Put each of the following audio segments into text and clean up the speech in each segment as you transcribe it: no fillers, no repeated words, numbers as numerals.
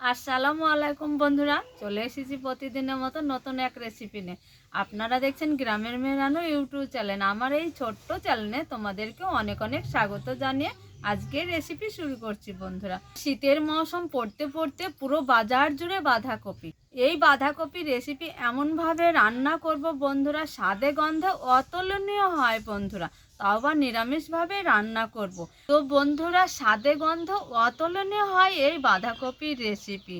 আসসালামু আলাইকুম বন্ধুরা, চলে এসেছি প্রতিদিনের মতো নতুন এক রেসিপি নিয়ে। আপনারা দেখছেন গ্রামের মেহরানো ইউটিউব চ্যানেল। আমার এই ছোট্ট চ্যানেলে তোমাদেরকে অনেক অনেক স্বাগত জানিয়ে আজকের রেসিপি শুরু করছি বন্ধুরা। শীতের মৌসুম পড়তে পড়তে পুরো বাজার জুড়ে বাঁধাকপি। এই বাঁধাকপি রেসিপি এমনভাবে রান্না করব বন্ধুরা, স্বাদে গন্ধে অতুলনীয় হয় বন্ধুরা, তাও আবার নিরামিষভাবে রান্না করব। তো বন্ধুরা, স্বাদে গন্ধ অতুলনীয় হয় এই বাঁধাকপির রেসিপি।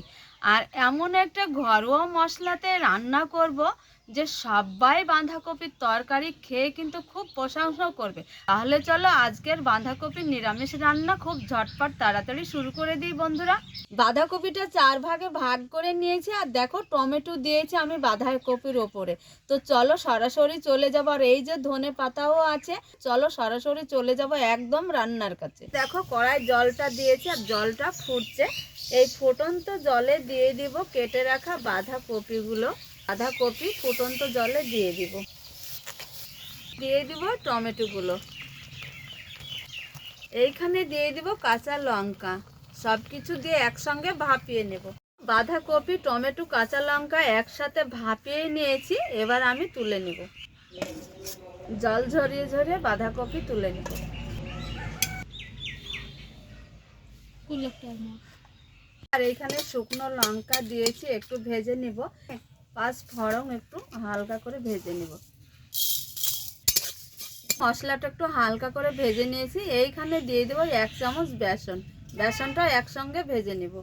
আর এমন একটা ঘরোয়া মশলাতে রান্না করব যে সবাই বাঁধাকপির তরকারি খেয়ে কিন্তু খুব প্রশংসা করবে। তাহলে চলো আজকের বাঁধাকপির নিরামিষ রান্না খুব ঝটপট তাড়াতাড়ি শুরু করে দিই বন্ধুরা। বাঁধাকপিটা 4 ভাগে ভাগ করে নিয়েছি, আর দেখো টমেটো দিয়েছি আমি বাঁধাকপির ওপরে। তো চলো সরাসরি চলে যাবো। আর এই যে ধনে পাতাও আছে, চলো সরাসরি চলে যাব একদম রান্নার কাছে। দেখো কড়াই জলটা দিয়েছি আর জলটা ফুটছে। এই ফুটন্ত জলে দিয়ে দিব কেটে রাখা বাঁধাকপিগুলো। বাঁধাকপি ফুটন্ত জলে দিয়ে দিব টমেটোগুলো। এইখানে দিয়ে দিব কাঁচা লঙ্কা। সব কিছু দিয়ে একসঙ্গে ভাপিয়ে নেব। বাঁধাকপি, টমেটো, কাঁচা লঙ্কা একসাথে ভাপিয়ে নিয়েছি। এবার আমি তুলে নিব। জল ঝরিয়ে ঝরিয়ে বাঁধাকপি তুলে নিব। আর এখানে শুকনো লঙ্কা দিয়েছি, একটু ভেজে নিব। 5 ফোড়ন একটু হালকা করে ভেজে নিব। মশলাটা একটু হালকা করে ভেজে নিয়েছি। এইখানে দিয়ে দেবো 1 চামচ বেসন। বেসনটা একসঙ্গে ভেজে নিব।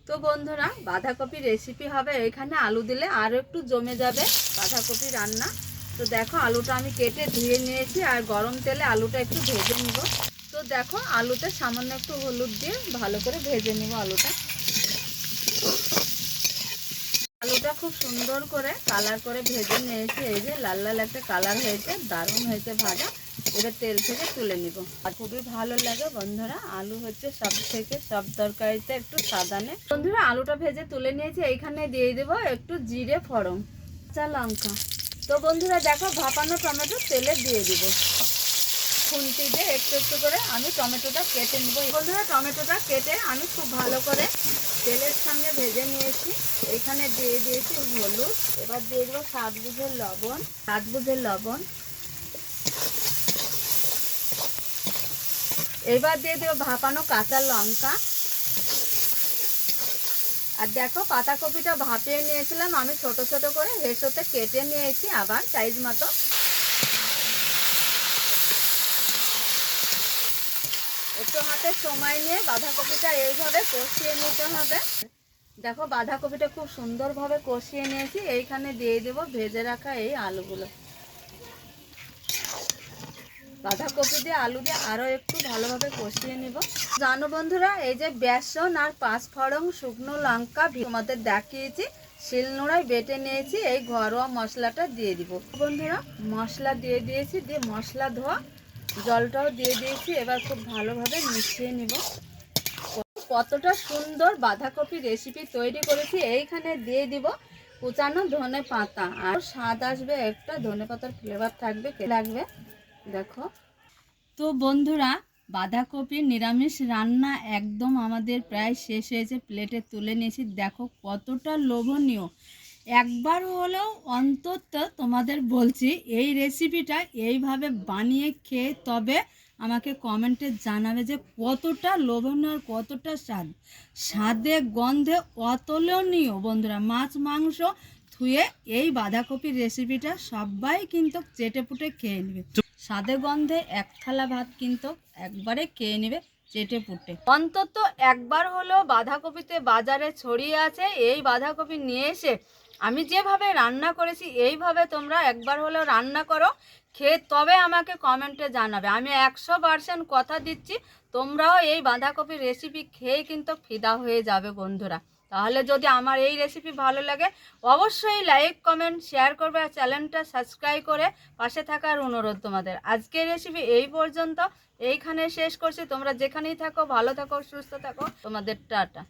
তো বন্ধুরা, বাঁধাকপি রেসিপি হবে, এখানে আলু দিলে আরও একটু জমে যাবে বাঁধাকপি রান্না। তো দেখো আলুটা আমি কেটে ধুয়ে নিয়েছি, আর গরম তেলে আলুটা একটু ভেজে নিব। তো দেখো আলুতে সামান্য একটু হলুদ দিয়ে ভালো করে ভেজে নিব আলুটা। আলুটা খুব সুন্দর করে কালার করে ভেজে নিয়েছি। এই যে লাল লাল একটা কালার হয়েছে, দারুণ হয়েছে ভাজা। এবার তেল থেকে তুলে নিব। আর খুবই ভালো লাগে বন্ধুরা, আলু হচ্ছে সব তরকারিতে একটু সাদানে। বন্ধুরা আলুটা ভেজে তুলে নিয়েছি। এইখানে দিয়ে দেবো একটু জিরে ফোড়ন, কাঁচা লঙ্কা। তো বন্ধুরা দেখো ভাপানো টমেটো তেলে দিয়ে দিব। খুন্তি দিয়ে একটু একটু করে আমি টমেটোটা কেটে নেব। বন্ধুরা টমেটোটা কেটে আমি খুব ভালো করে তেলের সঙ্গে ভেজে নিয়েছি। এখানে দিয়ে দিয়েছি হলুদ। এবার দিয়ে দেবো স্বাদ বুঝে লবণ। এবার দিয়ে দেবো ভাপানো কাঁচা লঙ্কা। আর দেখো পাতাকপিটা ভাপিয়ে নিয়েছিলাম আমি, ছোট ছোট করে হেসোতে কেটে নিয়েছি আবার সাইজ মতো। একটু হাতে সময় নিয়ে বাঁধাকপিটা এইভাবে কষিয়ে নিতে হবে। দেখো বাঁধাকপিটা খুব সুন্দরভাবে কষিয়ে নিয়েছি। এইখানে দিয়ে দেবো ভেজে রাখা এই আলুগুলো। বাঁধাকপি দিয়ে আলু দিয়ে আরও একটু ভালোভাবে কষিয়ে নিব। জানো বন্ধুরা, এই যে বেসন আর 5 ফোড়ন শুকনো লঙ্কা তোমাদের দেখিয়েছি, শিলনোড়ায় বেটে নিয়েছি। এই ঘরোয়া মশলাটা দিয়ে দিব। বন্ধুরা মশলা দিয়ে দিয়েছি, দিয়ে মশলা ধোয়া জলটাও দিয়ে দিয়েছি। এবার খুব ভালোভাবে মিশিয়ে নিব। কতটা সুন্দর বাঁধাকপি রেসিপি তৈরি করেছি। এইখানে দিয়ে দিব কুচানো ধনে পাতা, আর স্বাদ আসবে, একটা ধনে পাতার ফ্লেভার থাকবে, লাগবে। দেখো তো বন্ধুরা, বাঁধাকপির নিরামিষ রান্না একদম আমাদের প্রায় শেষ হয়েছে। প্লেটে তুলে নিয়েছি। দেখো কতটা লোভনীয়। একবার হলেও অন্তত তোমাদের বলছি এই রেসিপিটা এইভাবে বানিয়ে খেয়ে তবে আমাকে কমেন্টে জানাবে যে কতটা লোভনীয় আর কতটা স্বাদে গন্ধে অতুলনীয়। বন্ধুরা মাছ মাংস ধুয়ে এই বাঁধাকপির রেসিপিটা সবাই কিন্তু চেটেপুটে খেয়ে নেবে। স্বাদে গন্ধে 1 থালা ভাত কিন্তু একবারে খেয়ে নেবে চেটেপুটে। অন্তত একবার হলেও বাঁধাকপিতে বাজারে ছড়িয়ে আছে, এই বাঁধাকপি নিয়ে এসে আমি যেভাবে রান্না করেছি এইভাবে তোমরা একবার হলেও রান্না করো, খেয়ে তবে আমাকে কমেন্টে জানাবে। আমি 100% কথা দিচ্ছি, তোমরাও এই বাঁধাকপির রেসিপি খেয়ে কিন্তু ফিদা হয়ে যাবে বন্ধুরা। তাহলে যদি আমার এই রেসিপি ভালো লাগে অবশ্যই লাইক কমেন্ট শেয়ার করবে, আর চ্যানেলটা সাবস্ক্রাইব করে পাশে থাকার অনুরোধ তোমাদের। আজকের রেসিপি এই পর্যন্ত, এইখানে শেষ করছি। তোমরা যেখানেই থাকো ভালো থাকো, সুস্থ থাকো। তোমাদের টাটা।